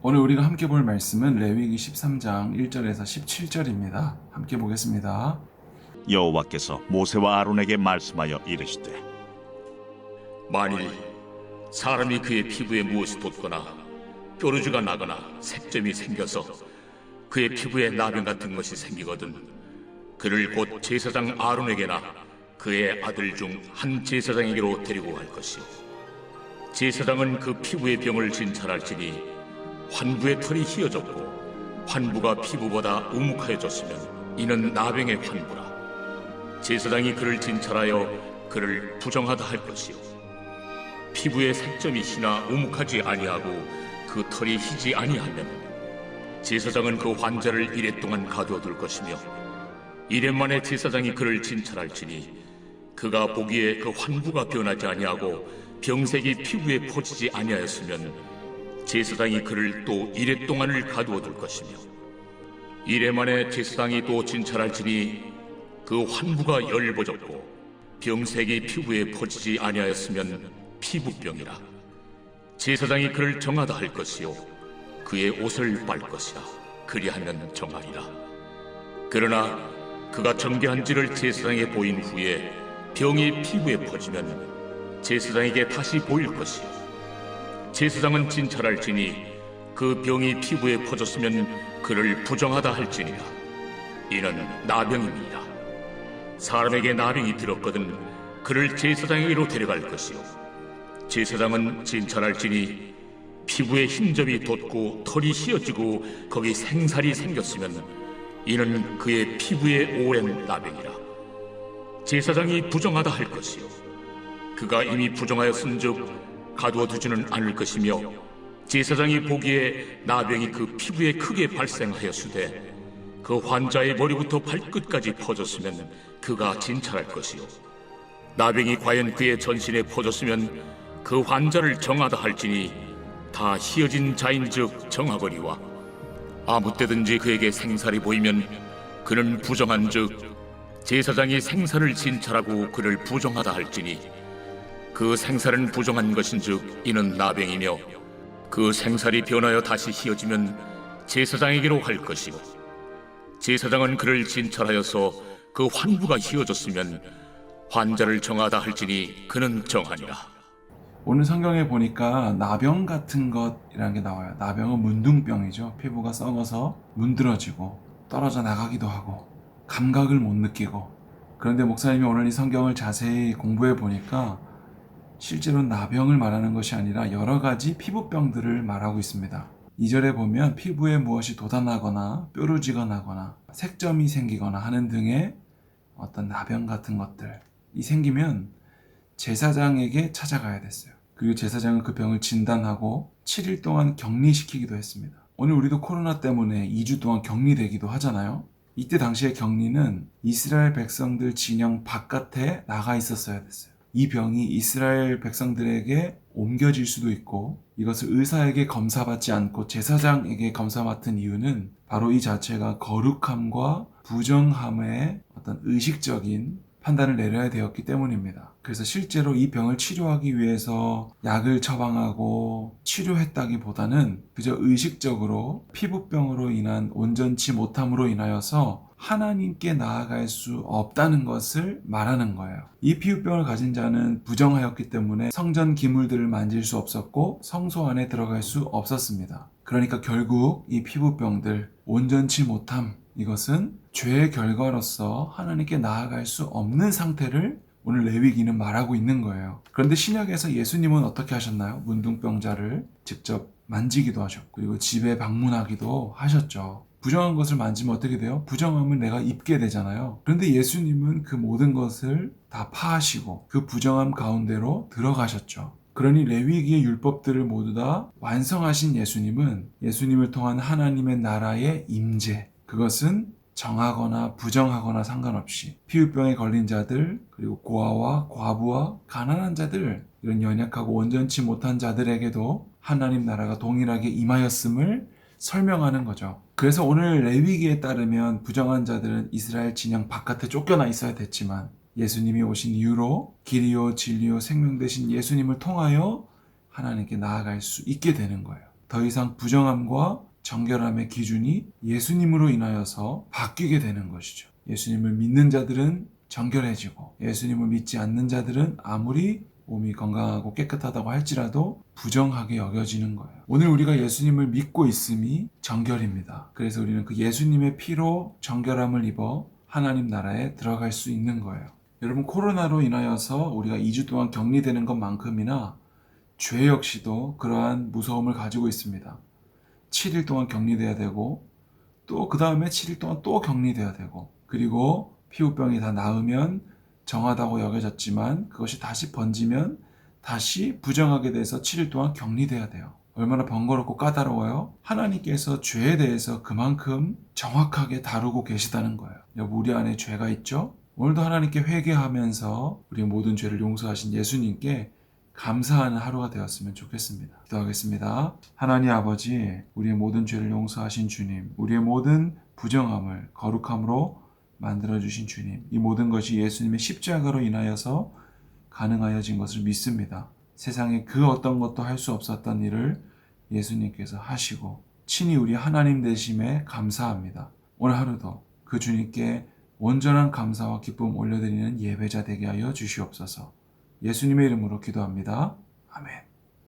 오늘 우리가 함께 볼 말씀은 레위기 13장 1절에서 17절입니다. 함께 보겠습니다. 여호와께서 모세와 아론에게 말씀하여 이르시되 만일 사람이 그의 피부에 무엇이 돋거나 뾰루지가 나거나 색점이 생겨서 그의 피부에 나병 같은 것이 생기거든 그를 곧 제사장 아론에게나 그의 아들 중 한 제사장에게로 데리고 갈 것이요 제사장은 그 피부의 병을 진찰할지니 환부의 털이 휘어졌고 환부가 피부보다 우묵하여졌으면 이는 나병의 환부라. 제사장이 그를 진찰하여 그를 부정하다 할 것이요 피부에 색점이 희나 우묵하지 아니하고 그 털이 희지 아니하면 제사장은 그 환자를 이레 동안 가두어둘 것이며 이레 만에 제사장이 그를 진찰할지니 그가 보기에 그 환부가 변하지 아니하고 병색이 피부에 퍼지지 아니하였으면 제사장이 그를 또 이레 동안을 가두어둘 것이며 이레 만에 제사장이 또 진찰할지니 그 환부가 열버졌고 병색이 피부에 퍼지지 아니하였으면 피부병이라. 제사장이 그를 정하다 할 것이요 그의 옷을 빨 것이라. 그리하면 정하리라. 그러나 그가 정죄한지를 제사장에 보인 후에 병이 피부에 퍼지면 제사장에게 다시 보일 것이요 제사장은 진찰할지니 그 병이 피부에 퍼졌으면 그를 부정하다 할지니라. 이는 나병입니다. 사람에게 나병이 들었거든 그를 제사장에게로 데려갈 것이요 제사장은 진찰할지니 피부에 흰점이 돋고 털이 휘어지고 거기 생살이 생겼으면 이는 그의 피부에 오랜 나병이라. 제사장이 부정하다 할 것이요 그가 이미 부정하였은즉 가두어 두지는 않을 것이며 제사장이 보기에 나병이 그 피부에 크게 발생하였으되 그 환자의 머리부터 발끝까지 퍼졌으면 그가 진찰할 것이요 나병이 과연 그의 전신에 퍼졌으면 그 환자를 정하다 할지니 다 희어진 자인즉 정하거니와 아무 때든지 그에게 생살이 보이면 그는 부정한즉 제사장이 생살을 진찰하고 그를 부정하다 할지니 그 생살은 부정한 것인즉 이는 나병이며 그 생살이 변하여 다시 희어지면 제사장에게로 갈 것이고 제사장은 그를 진찰하여서 그 환부가 희어졌으면 환자를 정하다 할지니 그는 정하니라. 오늘 성경에 보니까 나병 같은 것이라는 게 나와요. 나병은 문둥병이죠. 피부가 썩어서 문드러지고 떨어져 나가기도 하고 감각을 못 느끼고. 그런데 목사님이 오늘 이 성경을 자세히 공부해 보니까 실제로 나병을 말하는 것이 아니라 여러 가지 피부병들을 말하고 있습니다. 2절에 보면 피부에 무엇이 돋아나거나 뾰루지가 나거나 색점이 생기거나 하는 등의 어떤 나병 같은 것들이 생기면 제사장에게 찾아가야 됐어요. 그리고 제사장은 그 병을 진단하고 7일 동안 격리시키기도 했습니다. 오늘 우리도 코로나 때문에 2주 동안 격리되기도 하잖아요. 이때 당시의 격리는 이스라엘 백성들 진영 바깥에 나가 있었어야 됐어요. 이 병이 이스라엘 백성들에게 옮겨질 수도 있고 이것을 의사에게 검사받지 않고 제사장에게 검사 맡은 이유는 바로 이 자체가 거룩함과 부정함의 어떤 의식적인 판단을 내려야 되었기 때문입니다. 그래서 실제로 이 병을 치료하기 위해서 약을 처방하고 치료했다기보다는 그저 의식적으로 피부병으로 인한 온전치 못함으로 인하여서 하나님께 나아갈 수 없다는 것을 말하는 거예요. 이 피부병을 가진 자는 부정하였기 때문에 성전 기물들을 만질 수 없었고 성소 안에 들어갈 수 없었습니다. 그러니까 결국 이 피부병들, 온전치 못함, 이것은 죄의 결과로서 하나님께 나아갈 수 없는 상태를 오늘 레위기는 말하고 있는 거예요. 그런데 신약에서 예수님은 어떻게 하셨나요? 문둥병자를 직접 만지기도 하셨고 그리고 집에 방문하기도 하셨죠. 부정한 것을 만지면 어떻게 돼요? 부정함을 내가 입게 되잖아요. 그런데 예수님은 그 모든 것을 다 파하시고 그 부정함 가운데로 들어가셨죠. 그러니 레위기의 율법들을 모두 다 완성하신 예수님은 예수님을 통한 하나님의 나라의 임재, 그것은 정하거나 부정하거나 상관없이 피부병에 걸린 자들, 그리고 고아와 과부와 가난한 자들, 이런 연약하고 온전치 못한 자들에게도 하나님 나라가 동일하게 임하였음을 설명하는 거죠. 그래서 오늘 레위기에 따르면 부정한 자들은 이스라엘 진영 바깥에 쫓겨나 있어야 됐지만 예수님이 오신 이후로 길이요 진리요 생명 되신 예수님을 통하여 하나님께 나아갈 수 있게 되는 거예요. 더 이상 부정함과 정결함의 기준이 예수님으로 인하여서 바뀌게 되는 것이죠. 예수님을 믿는 자들은 정결해지고 예수님을 믿지 않는 자들은 아무리 몸이 건강하고 깨끗하다고 할지라도 부정하게 여겨지는 거예요. 오늘 우리가 예수님을 믿고 있음이 정결입니다. 그래서 우리는 그 예수님의 피로 정결함을 입어 하나님 나라에 들어갈 수 있는 거예요. 여러분, 코로나로 인하여서 우리가 2주 동안 격리되는 것만큼이나 죄 역시도 그러한 무서움을 가지고 있습니다. 7일 동안 격리돼야 되고 또 그 다음에 7일 동안 또 격리돼야 되고, 그리고 피부병이 다 나으면 정하다고 여겨졌지만 그것이 다시 번지면 다시 부정하게 돼서 7일 동안 격리돼야 돼요. 얼마나 번거롭고 까다로워요? 하나님께서 죄에 대해서 그만큼 정확하게 다루고 계시다는 거예요. 여러분, 우리 안에 죄가 있죠? 오늘도 하나님께 회개하면서 우리 모든 죄를 용서하신 예수님께 감사하는 하루가 되었으면 좋겠습니다. 기도하겠습니다. 하나님 아버지, 우리의 모든 죄를 용서하신 주님, 우리의 모든 부정함을 거룩함으로 만들어주신 주님, 이 모든 것이 예수님의 십자가로 인하여서 가능하여진 것을 믿습니다. 세상에 그 어떤 것도 할 수 없었던 일을 예수님께서 하시고 친히 우리 하나님 되심에 감사합니다. 오늘 하루도 그 주님께 온전한 감사와 기쁨 올려드리는 예배자 되게 하여 주시옵소서. 예수님의 이름으로 기도합니다. 아멘.